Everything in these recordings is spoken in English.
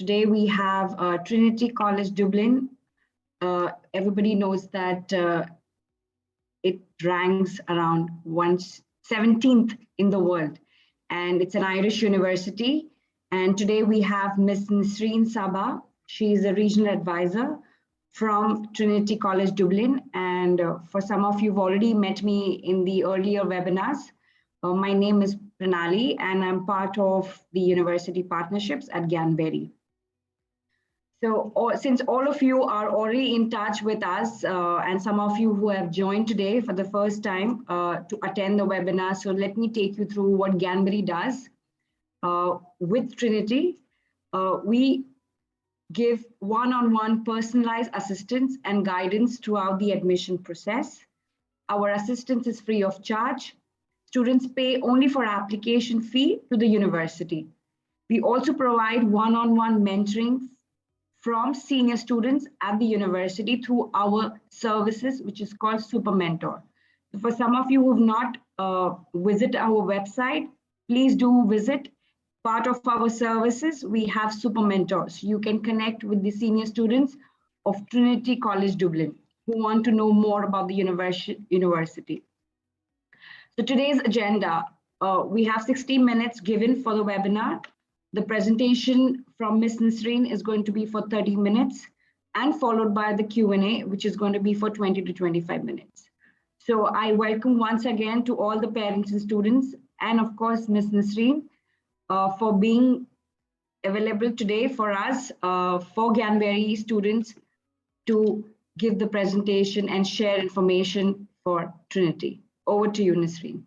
Today we have Trinity College Dublin. Everybody knows that it ranks around 117th in the world, and it's an Irish university. And today we have Miss Nisreen Sabah. She is a regional advisor from Trinity College Dublin. And for some of you who've already met me in the earlier webinars, my name is Pranali, and I'm part of the university partnerships at Ganberry. So since all of you are already in touch with us, and some of you who have joined today for the first time to attend the webinar, so let me take you through what Ganberry does. With Trinity, we give one-on-one personalized assistance and guidance throughout the admission process. Our assistance is free of charge. Students pay only for application fee to the university. We also provide one-on-one mentoring from senior students at the university through our services, which is called Super Mentor. For some of you who have not visited our website, please do visit. Part of our services, we have Super Mentors. You can connect with the senior students of Trinity College Dublin who want to know more about the university. So today's agenda, we have 60 minutes given for the webinar. The presentation from Ms. Nisreen is going to be for 30 minutes and followed by the Q&A, which is going to be for 20 to 25 minutes. So I welcome once again to all the parents and students, and of course, Ms. Nisreen, for being available today for us, for Ganberry students to give the presentation and share information for Trinity. Over to you, Nisreen.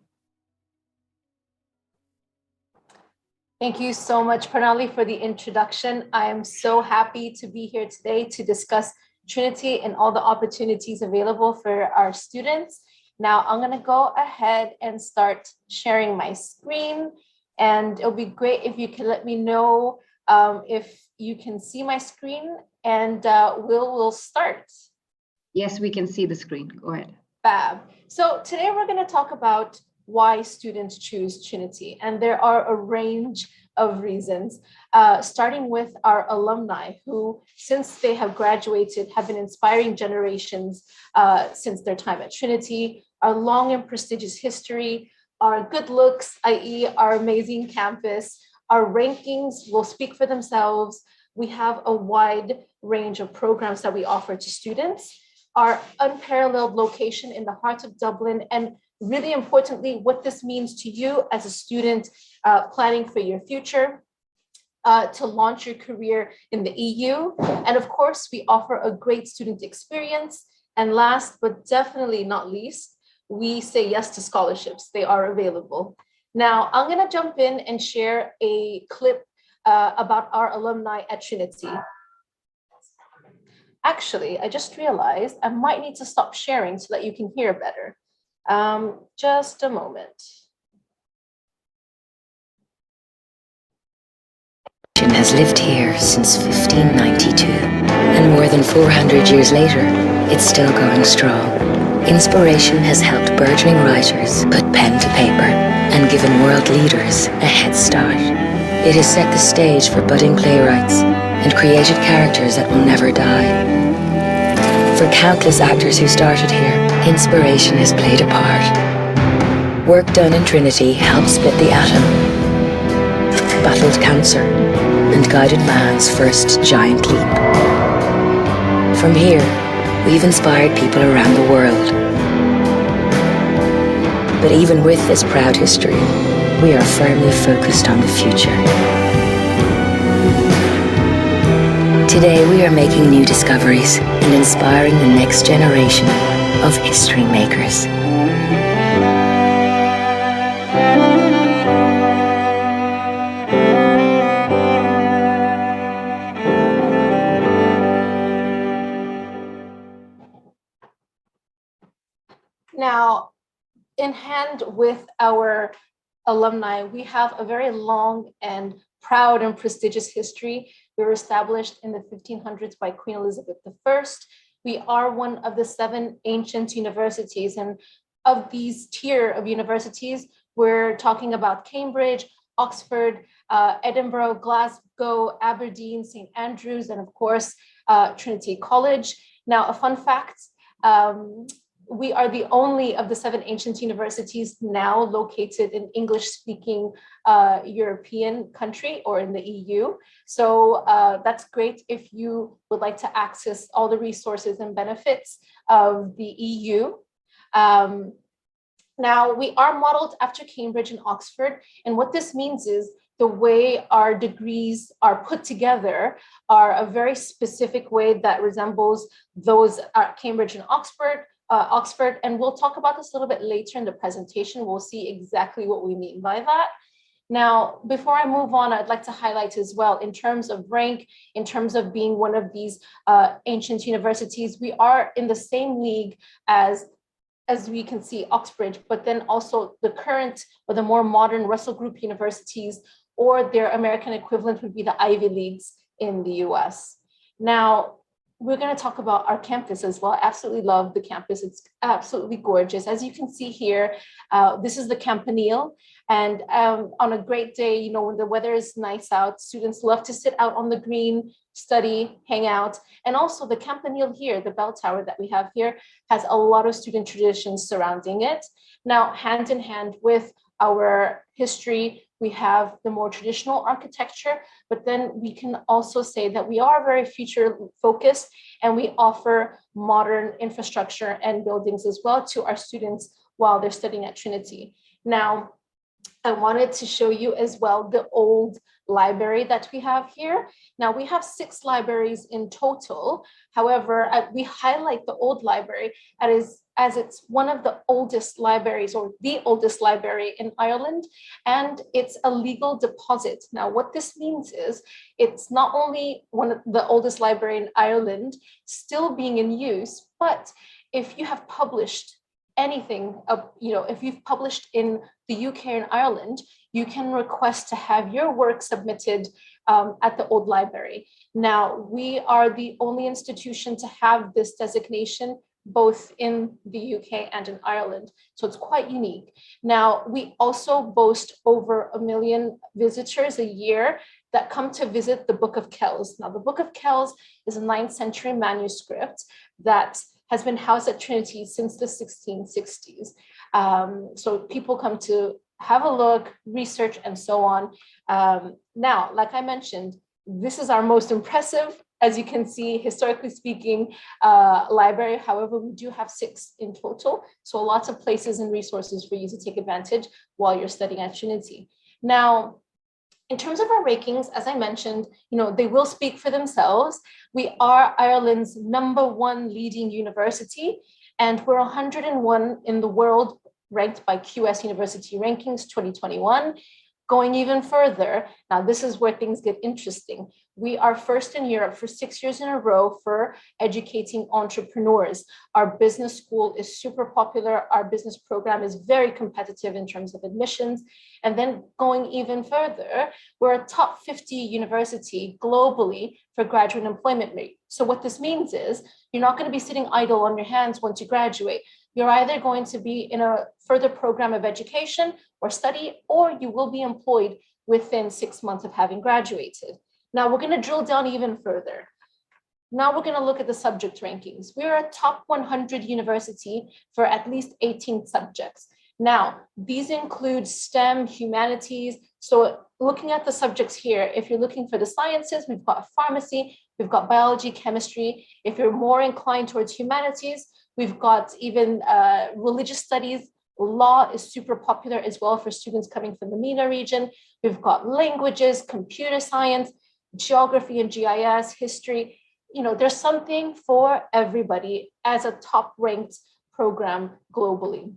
Thank you so much, Pranali, for the introduction. I am so happy to be here today to discuss Trinity and all the opportunities available for our students. Now, I'm going to go ahead and start sharing my screen. And it'll be great if you can let me know if you can see my screen, and we'll start. Yes, we can see the screen. Go ahead. Fab. So today we're going to talk about why students choose Trinity. And there are a range of reasons, starting with our alumni who, since they have graduated, have been inspiring generations since their time at Trinity, our long and prestigious history, our good looks, i.e. our amazing campus, our rankings will speak for themselves. We have a wide range of programs that we offer to students, our unparalleled location in the heart of Dublin, and really importantly, what this means to you as a student planning for your future, to launch your career in the EU. And of course, we offer a great student experience. And last, but definitely not least, we say yes to scholarships. They are available. Now, I'm going to jump in and share a clip about our alumni at Trinity. Actually, I just realized I might need to stop sharing so that you can hear better. Just a moment. Has lived here since 1592, and more than 400 years later, it's still going strong. Inspiration has helped burgeoning writers put pen to paper and given world leaders a head start. It has set the stage for budding playwrights and created characters that will never die. For countless actors who started here, inspiration has played a part. Work done in Trinity helped split the atom, battled cancer, and guided man's first giant leap. From here, we've inspired people around the world. But even with this proud history, we are firmly focused on the future. Today, we are making new discoveries and inspiring the next generation of history makers. Now, in hand with our alumni, we have a very long and proud and prestigious history. We were established in the 1500s by Queen Elizabeth I. We are one of the 7 ancient universities, and of these tier of universities, we're talking about Cambridge, Oxford, Edinburgh, Glasgow, Aberdeen, St. Andrews, and of course, Trinity College. Now, a fun fact, we are the only of the 7 ancient universities now located in English-speaking European country or in the EU. So that's great if you would like to access all the resources and benefits of the EU. Now, we are modeled after Cambridge and Oxford, and what this means is the way our degrees are put together are a very specific way that resembles those at Cambridge and Oxford, and we'll talk about this a little bit later in the presentation. We'll see exactly what we mean by that. Now, before I move on, I'd like to highlight as well, in terms of rank, in terms of being one of these ancient universities, we are in the same league as we can see, Oxbridge, but then also the current or the more modern Russell Group universities, or their American equivalent would be the Ivy Leagues in the US. Now, we're going to talk about our campus as well. I absolutely love the campus. It's absolutely gorgeous. As you can see here, this is the Campanile. And on a great day, you know, when the weather is nice out, students love to sit out on the green, study, hang out. And also the Campanile here, the bell tower that we have here, has a lot of student traditions surrounding it. Now, hand in hand with our history, we have the more traditional architecture, but then we can also say that we are very future focused and we offer modern infrastructure and buildings as well to our students while they're studying at Trinity. Now, I wanted to show you as well the old library that we have here. Now, we have 6 libraries in total. However, we highlight the old library as it's one of the oldest libraries, or the oldest library in Ireland, and it's a legal deposit. Now, what this means is it's not only one of the oldest library in Ireland still being in use, but if you have published anything, if you've published in the UK and Ireland, you can request to have your work submitted at the old library. Now, we are the only institution to have this designation both in the UK and in Ireland. So it's quite unique. Now, we also boast over 1 million visitors a year that come to visit the Book of Kells. Now, the Book of Kells is a 9th century manuscript that has been housed at Trinity since the 1660s. So people come to have a look, research, and so on. Now, like I mentioned, this is our most impressive, as you can see, historically speaking, library. However, we do have 6 in total. So lots of places and resources for you to take advantage while you're studying at Trinity. Now, in terms of our rankings, as I mentioned, they will speak for themselves. We are Ireland's #1 leading university, and we're 101 in the world, ranked by QS University Rankings 2021. Going even further, now this is where things get interesting. We are first in Europe for 6 years in a row for educating entrepreneurs. Our business school is super popular. Our business program is very competitive in terms of admissions. And then going even further, we're a top 50 university globally for graduate employment rate. So what this means is you're not going to be sitting idle on your hands once you graduate. You're either going to be in a further program of education or study, or you will be employed within 6 months of having graduated. Now we're going to drill down even further. Now we're going to look at the subject rankings. We're a top 100 university for at least 18 subjects. Now, these include STEM, humanities. So looking at the subjects here, if you're looking for the sciences, we've got pharmacy, we've got biology, chemistry. If you're more inclined towards humanities, we've got even religious studies. Law is super popular as well for students coming from the MENA region. We've got languages, computer science, geography and GIS, history. There's something for everybody as a top ranked program globally.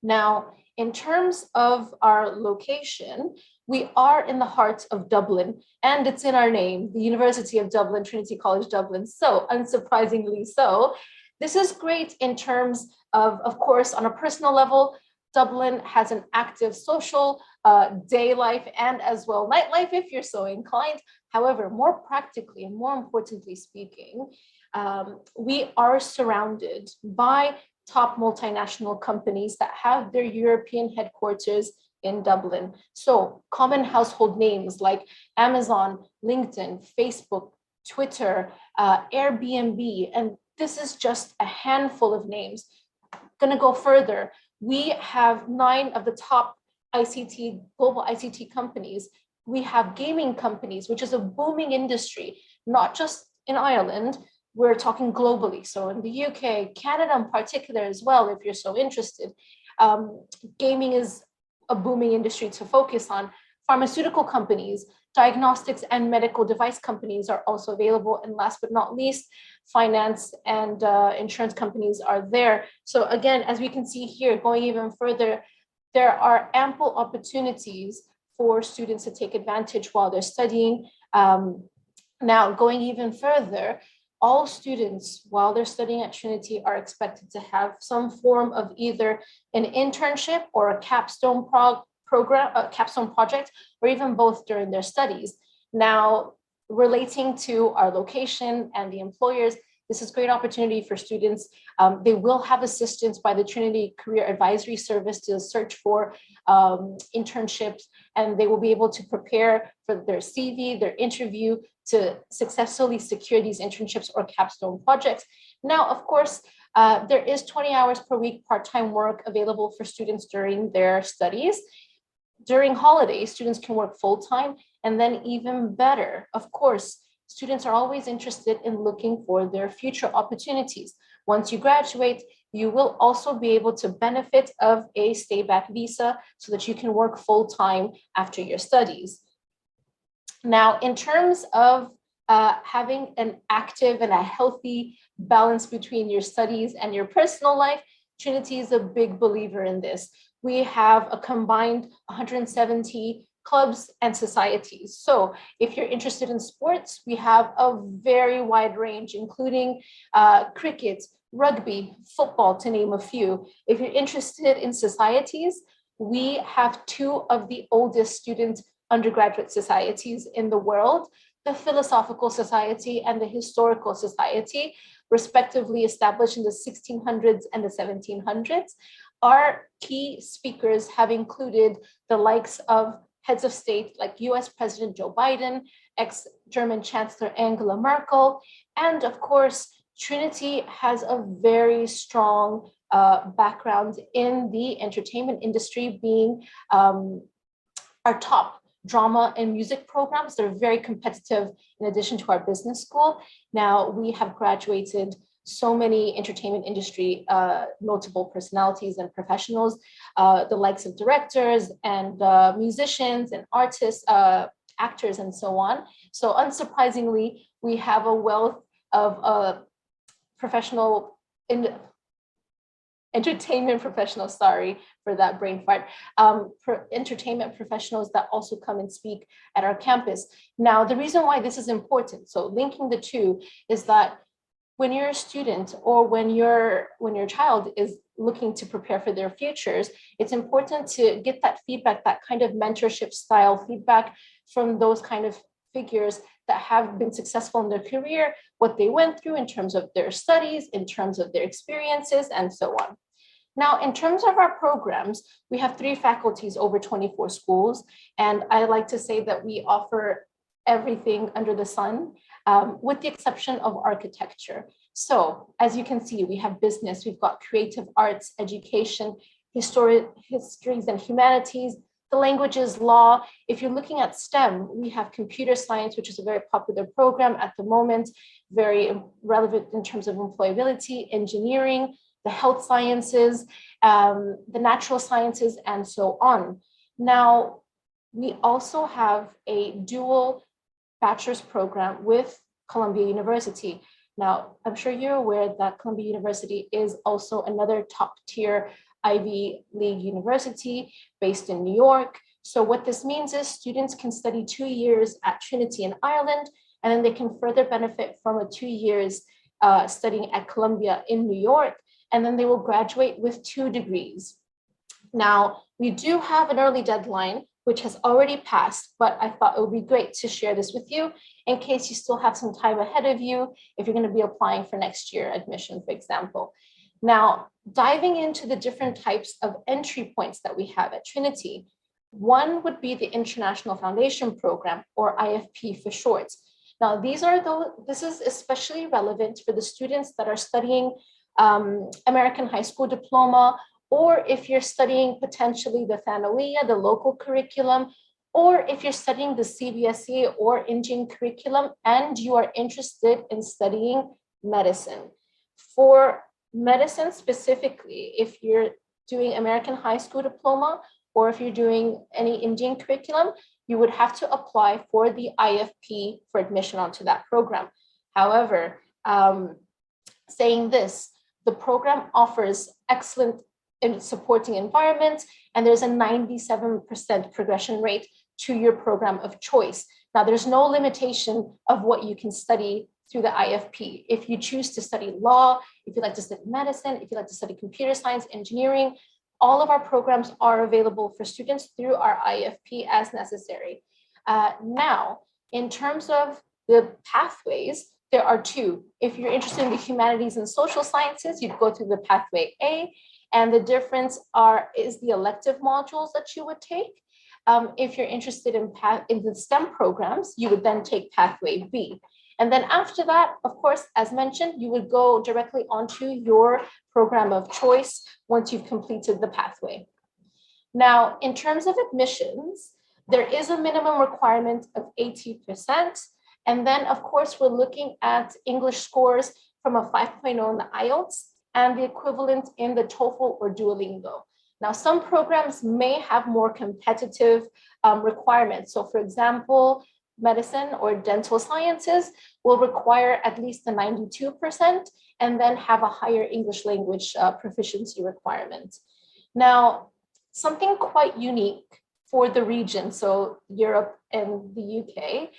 Now, in terms of our location, we are in the heart of Dublin, and it's in our name, the University of Dublin, Trinity College Dublin. So unsurprisingly so, this is great in terms of course, on a personal level, Dublin has an active social day life and as well nightlife if you're so inclined. However, more practically and more importantly speaking, we are surrounded by top multinational companies that have their European headquarters in Dublin. So common household names like Amazon, LinkedIn, Facebook, Twitter, Airbnb, and this is just a handful of names. Going to go further. We have 9 of the top global ICT companies. We have gaming companies, which is a booming industry, not just in Ireland, we're talking globally. So in the UK, Canada in particular as well, if you're so interested. Gaming is a booming industry to focus on. Pharmaceutical companies, diagnostics and medical device companies are also available. And last but not least, finance and insurance companies are there. So again, as we can see here, going even further, there are ample opportunities for students to take advantage while they're studying. Now, going even further, all students, while they're studying at Trinity, are expected to have some form of either an internship or a capstone project, or even both during their studies. Now, relating to our location and the employers, this is a great opportunity for students. They will have assistance by the Trinity Career Advisory Service to search for internships, and they will be able to prepare for their CV, their interview, to successfully secure these internships or capstone projects. Now, of course, there is 20 hours per week part-time work available for students during their studies. During holidays, students can work full-time, and then even better, of course, students are always interested in looking for their future opportunities. Once you graduate, you will also be able to benefit of a stay-back visa so that you can work full-time after your studies. Now, in terms of having an active and a healthy balance between your studies and your personal life, Trinity is a big believer in this. We have a combined 170 clubs and societies. So if you're interested in sports, we have a very wide range, including cricket, rugby, football, to name a few. If you're interested in societies, we have 2 of the oldest student undergraduate societies in the world, the Philosophical Society and the Historical Society, respectively established in the 1600s and the 1700s. Our key speakers have included the likes of heads of state like US President Joe Biden, ex-German Chancellor Angela Merkel, and of course, Trinity has a very strong background in the entertainment industry, being our top drama and music programs. They're very competitive in addition to our business school. Now, we have graduated so many entertainment industry notable personalities and professionals, the likes of directors and musicians and artists, actors, and so on. So unsurprisingly, we have a wealth of professional entertainment professionals, sorry for that brain fart, entertainment professionals that also come and speak at our campus. Now, the reason why this is important, so linking the two, is that when you're a student or when your child is looking to prepare for their futures, it's important to get that feedback, that kind of mentorship style feedback from those kind of figures that have been successful in their career, what they went through in terms of their studies, in terms of their experiences, and so on. Now, in terms of our programs, we have 3 faculties over 24 schools, and I like to say that we offer everything under the sun, with the exception of architecture. So, as you can see, we have business, we've got creative arts, education, histories and humanities, the languages, law. If you're looking at STEM, we have computer science, which is a very popular program at the moment, very relevant in terms of employability, engineering, the health sciences, the natural sciences, and so on. Now, we also have a dual bachelor's program with Columbia University. Now, I'm sure you're aware that Columbia University is also another top tier Ivy League university based in New York. So what this means is students can study 2 years at Trinity in Ireland, and then they can further benefit from a 2 years studying at Columbia in New York, and then they will graduate with 2 degrees. Now, we do have an early deadline, which has already passed, but I thought it would be great to share this with you in case you still have some time ahead of you if you're going to be applying for next year admission, for example. Now, diving into the different types of entry points that we have at Trinity, One would be the International Foundation Program, or IFP for short. Now, this is especially relevant for the students that are studying American high school diploma, or if you're studying potentially the Thanawiya, the local curriculum, or if you're studying the CBSE or Indian curriculum and you are interested in studying medicine. For medicine specifically, if you're doing American high school diploma, or if you're doing any Indian curriculum, you would have to apply for the IFP for admission onto that program. However, saying this, the program offers excellent supporting environment, and there's a 97% progression rate to your program of choice. Now, there's no limitation of what you can study through the IFP. If you choose to study law, if you like to study medicine, if you like to study computer science, engineering, all of our programs are available for students through our IFP as necessary. Now, in terms of the pathways, there are two. If you're interested in the humanities and social sciences, you'd go through the pathway A, and the difference is the elective modules that you would take. If you're interested in the STEM programs, you would then take pathway B. And then after that, of course, as mentioned, you would go directly onto your program of choice once you've completed the pathway. Now, in terms of admissions, there is a minimum requirement of 80%. And then, of course, we're looking at English scores from a 5.0 in the IELTS and the equivalent in the TOEFL or Duolingo. Now, some programs may have more competitive requirements. So, for example, medicine or dental sciences will require at least the 92% and then have a higher English language proficiency requirement. Now, something quite unique for the region, so Europe and the UK,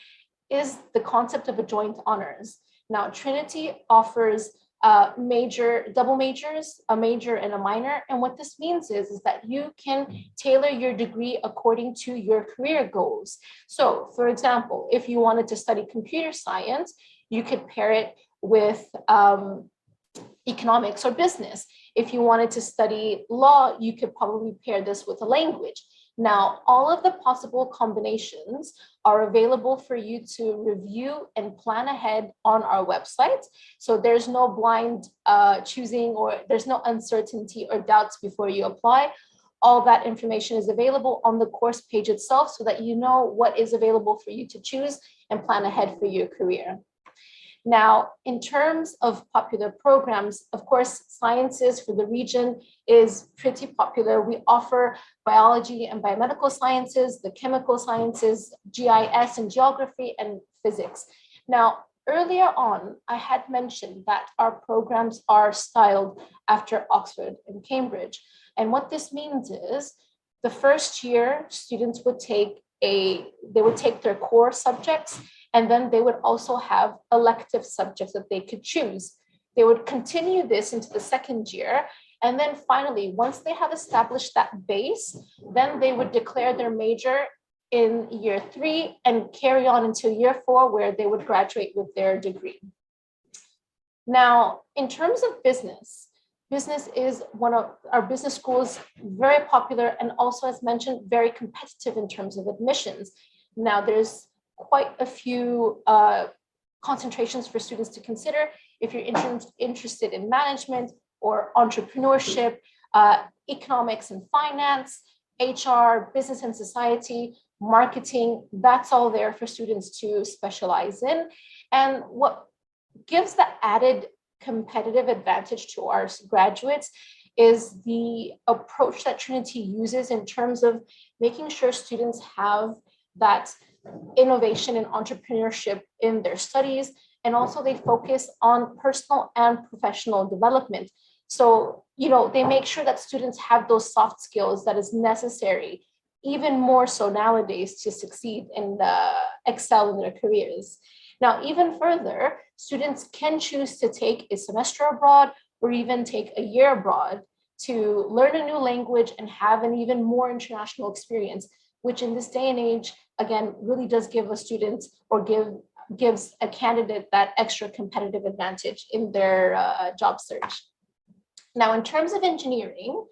is the concept of a joint honors. Now, Trinity offers double majors, a major and a minor. And what this means is that you can tailor your degree according to your career goals. So, for example, if you wanted to study computer science, you could pair it with economics or business. If you wanted to study law, you could probably pair this with a language. Now, all of the possible combinations are available for you to review and plan ahead on our website. So there's no blind choosing, or there's no uncertainty or doubts before you apply. All that information is available on the course page itself so that you know what is available for you to choose and plan ahead for your career. Now, in terms of popular programs, of course, sciences for the region is pretty popular. We offer biology and biomedical sciences, the chemical sciences, GIS and geography, and physics. Now, earlier on, I had mentioned that our programs are styled after Oxford and Cambridge. And what this means is the first year, students would take their core subjects, and then they would also have elective subjects that they could choose. They would continue this into the second year. And then finally, once they have established that base, then they would declare their major in year 3 and carry on until year 4, where they would graduate with their degree. Now, in terms of business is one of our business schools, very popular, and also, as mentioned, very competitive in terms of admissions. Now, there's quite a few concentrations for students to consider if you're interested in management or entrepreneurship, economics and finance, HR, business and society, marketing. That's all there for students to specialize in. And what gives the added competitive advantage to our graduates is the approach that Trinity uses in terms of making sure students have that innovation and entrepreneurship in their studies, and also they focus on personal and professional development. So, they make sure that students have those soft skills that is necessary, even more so nowadays, to succeed and excel in their careers. Now, even further, students can choose to take a semester abroad or even take a year abroad to learn a new language and have an even more international experience, which in this day and age, again, really does give a student or gives a candidate that extra competitive advantage in their job search. Now, in terms of engineering,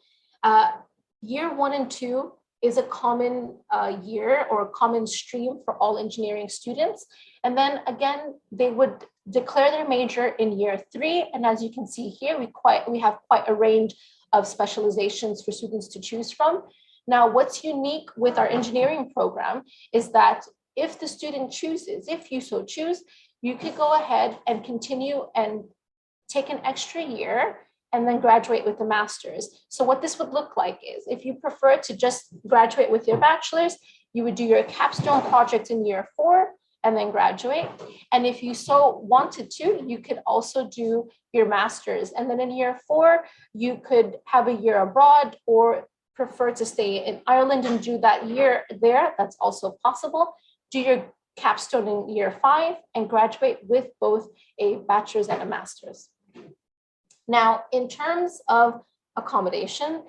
year 1 and 2 is a common year or a common stream for all engineering students. And then again, they would declare their major in year 3. And as you can see here, we have quite a range of specializations for students to choose from. Now, what's unique with our engineering program is that if the student chooses, if you so choose, you could go ahead and continue and take an extra year and then graduate with a master's. So what this would look like is if you prefer to just graduate with your bachelor's, you would do your capstone project in year 4 and then graduate. And if you so wanted to, you could also do your master's. And then in year 4, you could have a year abroad or prefer to stay in Ireland and do that year there. That's also possible. Do your capstone in year 5 and graduate with both a bachelor's and a master's. Now, in terms of accommodation,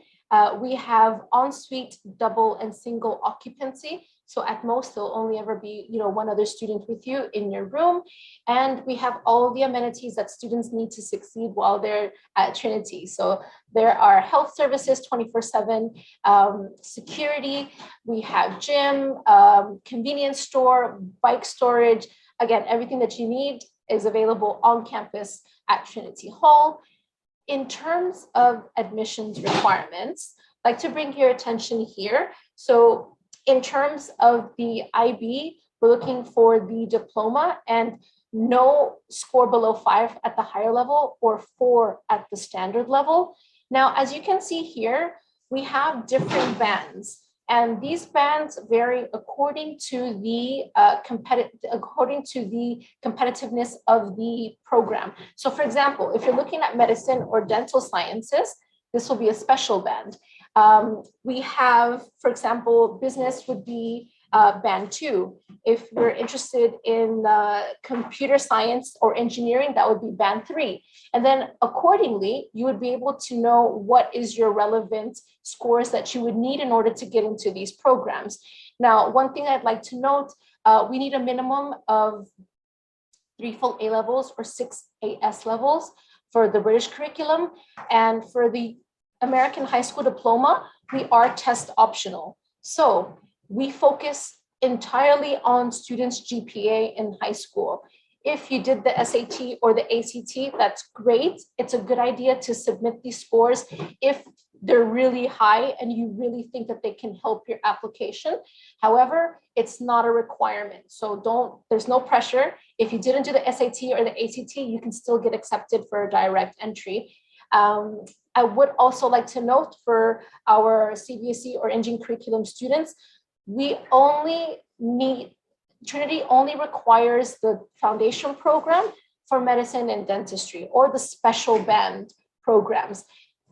we have ensuite, double, and single occupancy. So at most, there'll only ever be, one other student with you in your room. And we have all the amenities that students need to succeed while they're at Trinity. So there are health services 24/7, security, we have gym, convenience store, bike storage. Again, everything that you need is available on campus at Trinity Hall. In terms of admissions requirements, I'd like to bring your attention here. So in terms of the IB, we're looking for the diploma and no score below 5 at the higher level or 4 at the standard level. Now, as you can see here, we have different bands. And these bands vary according to the competitiveness of the program. So for example, if you're looking at medicine or dental sciences, this will be a special band. We have, for example, business would be band 2. If you're interested in computer science or engineering, that would be band 3. And then accordingly, you would be able to know what is your relevant scores that you would need in order to get into these programs. Now, one thing I'd like to note, we need a minimum of 3 full A levels or 6 AS levels for the British curriculum. And for the American high school diploma, we are test optional. So we focus entirely on students' GPA in high school. If you did the SAT or the ACT, that's great. It's a good idea to submit these scores if they're really high and you really think that they can help your application. However, it's not a requirement. So there's no pressure. If you didn't do the SAT or the ACT, you can still get accepted for a direct entry. I would also like to note for our CBSE or engine curriculum students, Trinity only requires the foundation program for medicine and dentistry or the special band programs.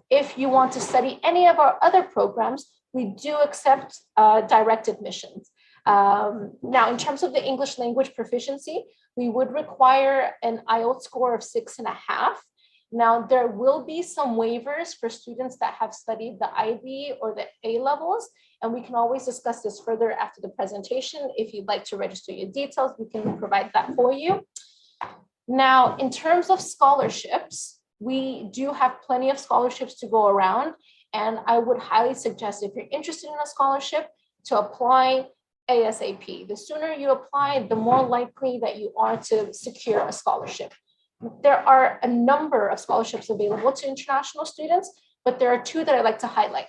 If you want to study any of our other programs, we do accept direct admissions. Now, in terms of the English language proficiency, we would require an IELTS score of 6.5. Now, there will be some waivers for students that have studied the IB or the A levels, and we can always discuss this further after the presentation. If you'd like to register your details, we can provide that for you. Now, in terms of scholarships, we do have plenty of scholarships to go around, and I would highly suggest if you're interested in a scholarship to apply ASAP. The sooner you apply, the more likely that you are to secure a scholarship. There are a number of scholarships available to international students, but there are 2 that I'd like to highlight.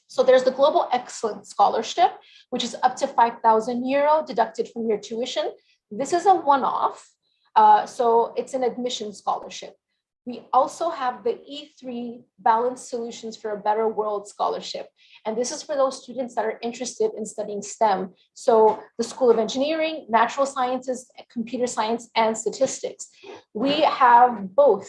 So there's the Global Excellence Scholarship, which is up to €5,000 deducted from your tuition. This is a one-off, so it's an admission scholarship. We also have the E3 Balanced Solutions for a Better World Scholarship. And this is for those students that are interested in studying STEM. So the School of Engineering, Natural Sciences, Computer Science, and Statistics. We have both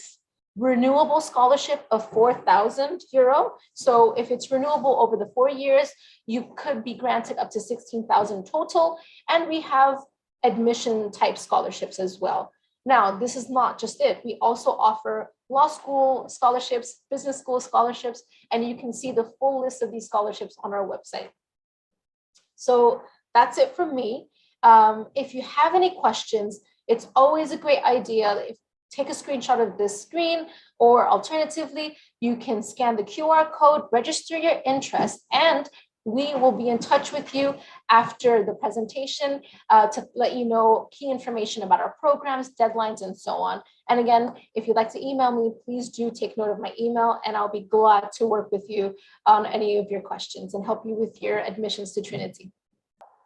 renewable scholarship of €4,000. So if it's renewable over the 4 years, you could be granted up to 16,000 total. And we have admission type scholarships as well. Now, this is not just it. We also offer law school scholarships, business school scholarships, and you can see the full list of these scholarships on our website. So that's it from me. If you have any questions, it's always a great idea. Take a screenshot of this screen, or alternatively, you can scan the QR code, register your interest, and We will be in touch with you after the presentation to let you know key information about our programs, deadlines, and so on. And again, if you'd like to email me, please do take note of my email, and I'll be glad to work with you on any of your questions and help you with your admissions to Trinity.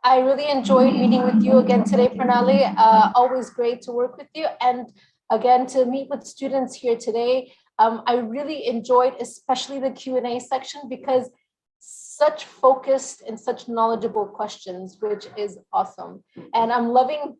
I really enjoyed meeting with you again today, Pranali. Always great to work with you. And again, to meet with students here today. I really enjoyed especially the Q&A section, because such focused and such knowledgeable questions, which is awesome. And I'm loving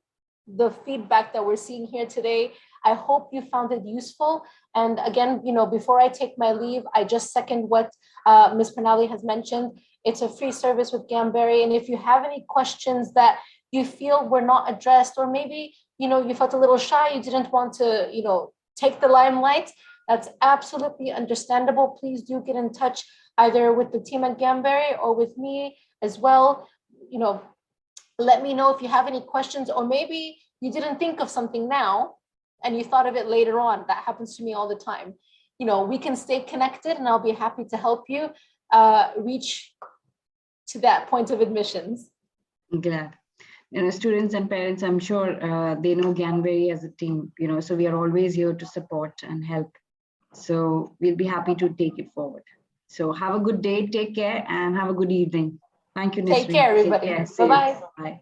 the feedback that we're seeing here today. I hope you found it useful. And again, before I take my leave, I just second what Ms. Pranali has mentioned. It's a free service with Gamberry. And if you have any questions that you feel were not addressed, or maybe, you felt a little shy, you didn't want to, take the limelight, that's absolutely understandable. Please do get in touch either with the team at Gamberry or with me as well. Let me know if you have any questions, or maybe you didn't think of something now and you thought of it later on. That happens to me all the time. We can stay connected, and I'll be happy to help you reach to that point of admissions. I'm glad. Students and parents, I'm sure they know Ganberry as a team, so we are always here to support and help. So we'll be happy to take it forward. So have a good day, take care, and have a good evening. Thank you, Nisreen. Take care, everybody. Bye-bye. Bye.